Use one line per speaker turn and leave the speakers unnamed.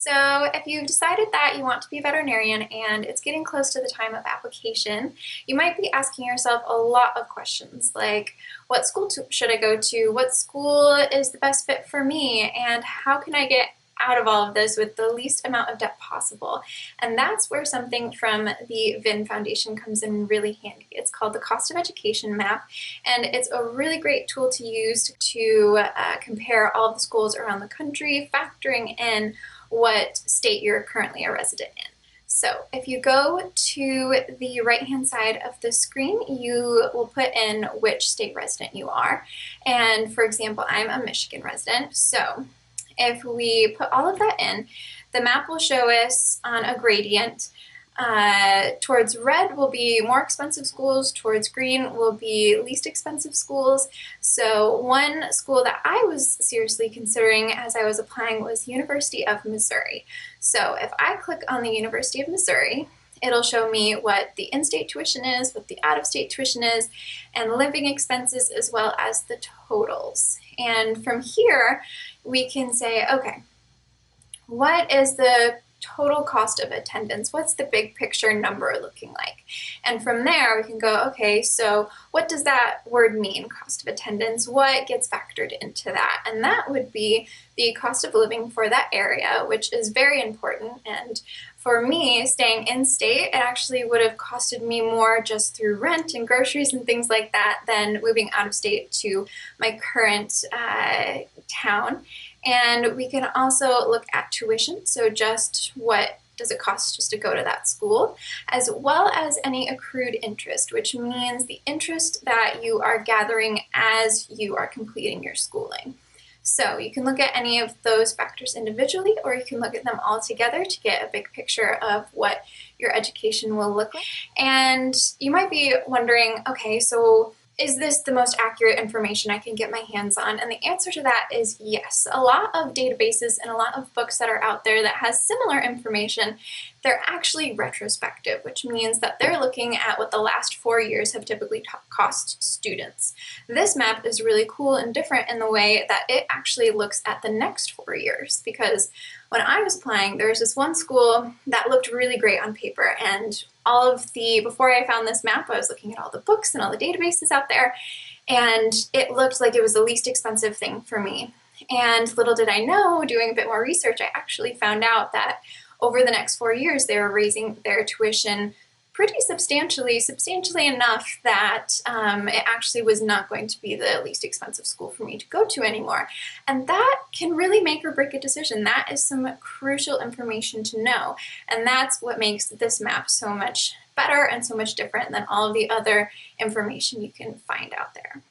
So if you've decided that you want to be a veterinarian and it's getting close to the time of application, you might be asking yourself a lot of questions like, what school should I go to? What school is the best fit for me? And how can I get out of all of this with the least amount of debt possible? And that's where something from the VIN Foundation comes in really handy. It's called the Cost of Education Map, and it's a really great tool to use to compare all of the schools around the country, factoring in what state you're currently a resident in. So if you go to the right-hand side of the screen, you will put in which state resident you are. And for example, I'm a Michigan resident. So if we put all of that in, the map will show us on a gradient. Towards red will be more expensive schools, towards green will be least expensive schools. So one school that I was seriously considering as I was applying was University of Missouri. So if I click on the University of Missouri, it'll show me what the in-state tuition is, what the out-of-state tuition is, and living expenses as well as the totals. And from here, we can say, okay, what is the total cost of attendance? What's the big picture number looking like? And from there, we can go, okay, so what does that word mean, cost of attendance? What gets factored into that? And that would be the cost of living for that area, which is very important. And for me, staying in state, it actually would have costed me more just through rent and groceries and things like that than moving out of state to my current town. And we can also look at tuition, so just what does it cost just to go to that school, as well as any accrued interest, which means the interest that you are gathering as you are completing your schooling. So you can look at any of those factors individually, or you can look at them all together to get a big picture of what your education will look like. And you might be wondering, okay, so is this the most accurate information I can get my hands on? And the answer to that is yes. A lot of databases and a lot of books that are out there that has similar information, they're actually retrospective, which means that they're looking at what the last 4 years have typically cost students. This map is really cool and different in the way that it actually looks at the next 4 years, because when I was applying, there was this one school that looked really great on paper, and before I found this map, I was looking at all the books and all the databases out there, and it looked like it was the least expensive thing for me. And little did I know, doing a bit more research, I actually found out that over the next 4 years, they were raising their tuition pretty substantially enough that it actually was not going to be the least expensive school for me to go to anymore. And that can really make or break a decision. That is some crucial information to know. And that's what makes this map so much better and so much different than all of the other information you can find out there.